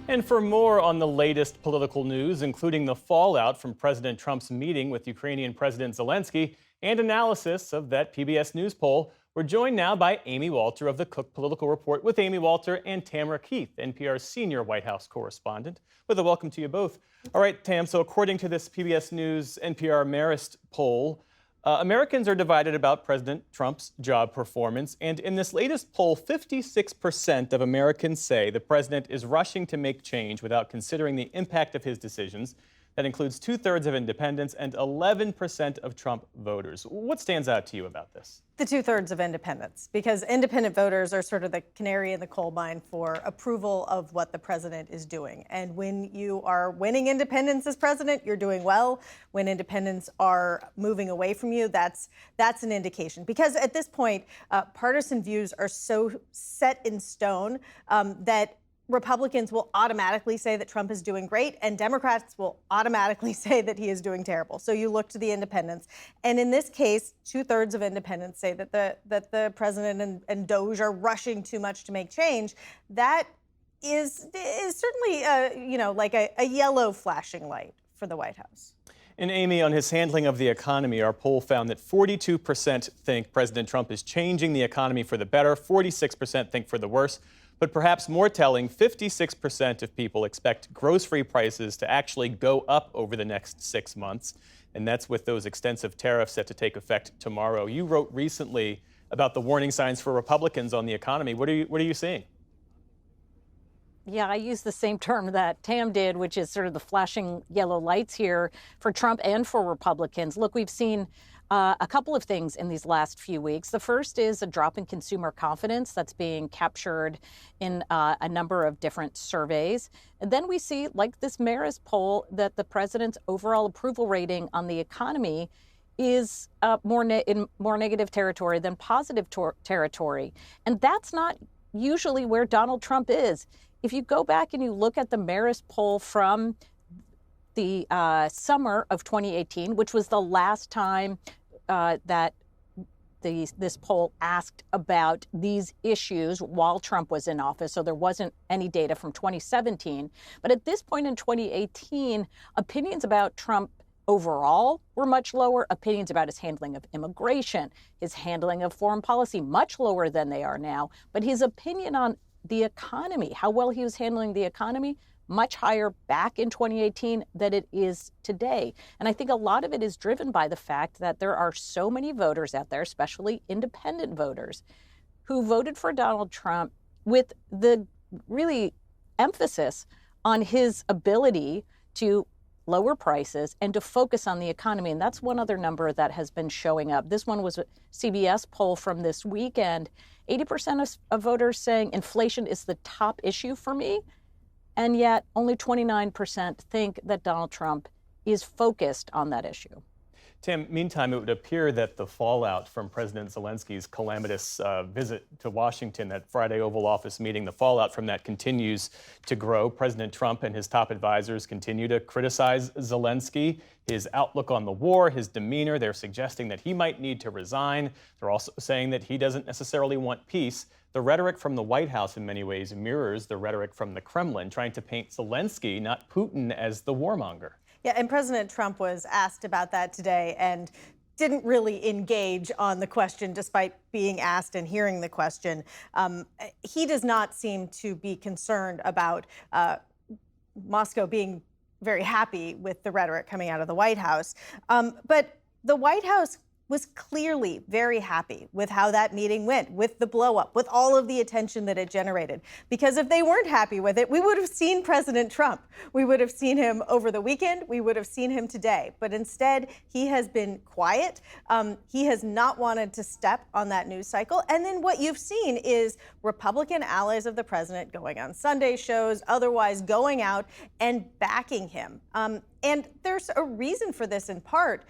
And for more on the latest political news, including the fallout from President Trump's meeting with Ukrainian President Zelensky and analysis of that PBS News poll, we're joined now by Amy Walter of the Cook Political Report with Amy Walter and Tamara Keith, NPR's senior White House correspondent. With a welcome to you both. All right, Tam, so according to this PBS News NPR Marist poll, Americans are divided about President Trump's job performance. And in this latest poll, 56% of Americans say the president is rushing to make change without considering the impact of his decisions. That includes 2/3 of independents and 11% of Trump voters. What stands out to you about this? The 2/3 of independents, because independent voters are sort of the canary in the coal mine for approval of what the president is doing. And when you are winning independents as president, you're doing well. When independents are moving away from you, that's an indication. Because at this point, partisan views are so set in stone that Republicans will automatically say that Trump is doing great, and Democrats will automatically say that he is doing terrible. So you look to the independents. And in this case, 2/3 of independents say that the president and DOJ are rushing too much to make change. That is certainly, like a yellow flashing light for the White House. And Amy, on his handling of the economy, our poll found that 42% think President Trump is changing the economy for the better, 46% think for the worse. But perhaps more telling, 56% of people expect grocery prices to actually go up over the next 6 months. And that's with those extensive tariffs set to take effect tomorrow. You wrote recently about the warning signs for Republicans on the economy. What are you seeing? Yeah, I use the same term that Tam did, which is sort of the flashing yellow lights here for Trump and for Republicans. Look, we've seen a couple of things in these last few weeks. The first is a drop in consumer confidence that's being captured in a number of different surveys. And then we see, like this Marist poll, that the president's overall approval rating on the economy is in more negative territory than positive territory. And that's not usually where Donald Trump is. If you go back and you look at the Marist poll from the summer of 2018, which was the last time that this poll asked about these issues while Trump was in office. So there wasn't any data from 2017. But at this point in 2018, opinions about Trump overall were much lower. Opinions about his handling of immigration, his handling of foreign policy, much lower than they are now. But his opinion on the economy, how well he was handling the economy, much higher back in 2018 than it is today. And I think a lot of it is driven by the fact that there are so many voters out there, especially independent voters, who voted for Donald Trump with the really emphasis on his ability to lower prices and to focus on the economy. And that's one other number that has been showing up. This one was a CBS poll from this weekend. 80% of voters saying inflation is the top issue for me. And yet only 29% think that Donald Trump is focused on that issue. Tim, meantime, it would appear that the fallout from President Zelensky's calamitous visit to Washington, that Friday Oval Office meeting, the fallout from that continues to grow. President Trump and his top advisors continue to criticize Zelensky, his outlook on the war, his demeanor. They're suggesting that he might need to resign. They're also saying that he doesn't necessarily want peace. The rhetoric from the White House in many ways mirrors the rhetoric from the Kremlin, trying to paint Zelensky, not Putin, as the warmonger. Yeah, and President Trump was asked about that today and didn't really engage on the question despite being asked and hearing the question. He does not seem to be concerned about Moscow being very happy with the rhetoric coming out of the White House. But the White House was clearly very happy with how that meeting went, with the blow-up, with all of the attention that it generated. Because if they weren't happy with it, we would have seen President Trump. We would have seen him over the weekend. We would have seen him today. But instead, he has been quiet. He has not wanted to step on that news cycle. And then what you've seen is Republican allies of the president going on Sunday shows, otherwise going out and backing him. And there's a reason for this in part.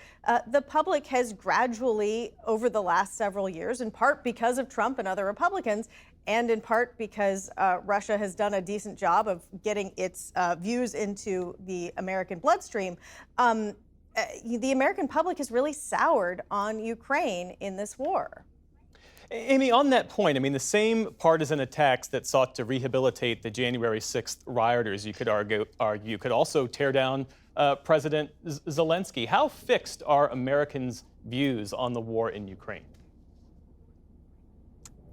The public has gradually, over the last several years, in part because of Trump and other Republicans, and in part because Russia has done a decent job of getting its views into the American bloodstream, the American public has really soured on Ukraine in this war. Amy, on that point, I mean, the same partisan attacks that sought to rehabilitate the January 6th rioters, you could argue could also tear down President Zelensky. How fixed are Americans' views on the war in Ukraine?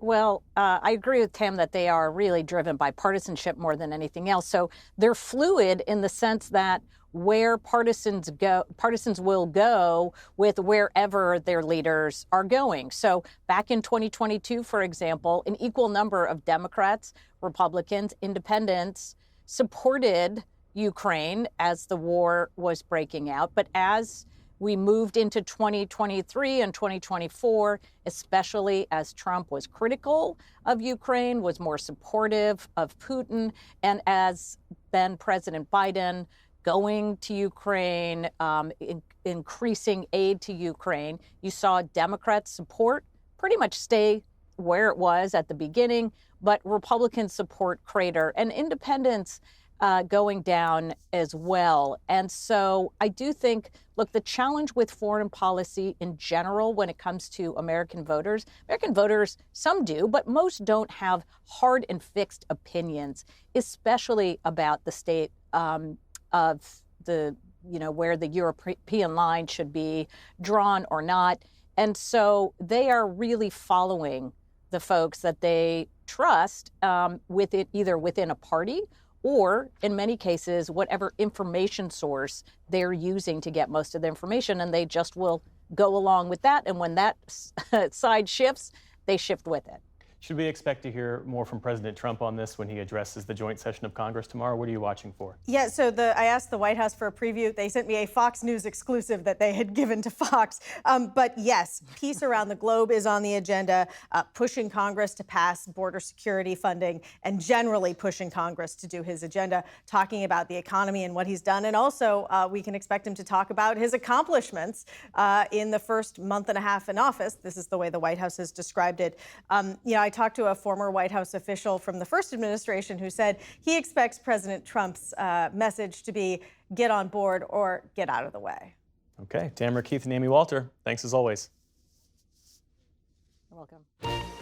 Well, I agree with Tam that they are really driven by partisanship more than anything else. So they're fluid in the sense that where partisans will go with wherever their leaders are going. So back in 2022, for example, an equal number of Democrats, Republicans, independents supported Ukraine as the war was breaking out. But as we moved into 2023 and 2024, especially as Trump was critical of Ukraine, was more supportive of Putin, and as then President Biden going to Ukraine, increasing aid to Ukraine, you saw Democrat support pretty much stay where it was at the beginning, but Republican support crater and independents going down as well. And so I do think, look, the challenge with foreign policy in general when it comes to American voters, some do, but most don't have hard and fixed opinions, especially about the state of the, where the European line should be drawn or not. And so they are really following the folks that they trust either within a party or in many cases, whatever information source they're using to get most of the information, and they just will go along with that. And when that side shifts, they shift with it. Should we expect to hear more from President Trump on this when he addresses the joint session of Congress tomorrow? What are you watching for? Yeah, so I asked the White House for a preview. They sent me a Fox News exclusive that they had given to Fox. But yes, peace around the globe is on the agenda, pushing Congress to pass border security funding and generally pushing Congress to do his agenda, talking about the economy and what he's done. And also, we can expect him to talk about his accomplishments in the first month and a half in office. This is the way the White House has described it. I talked to a former White House official from the first administration who said he expects President Trump's message to be get on board or get out of the way. Okay, Tamara Keith and Amy Walter, thanks as always. You're welcome.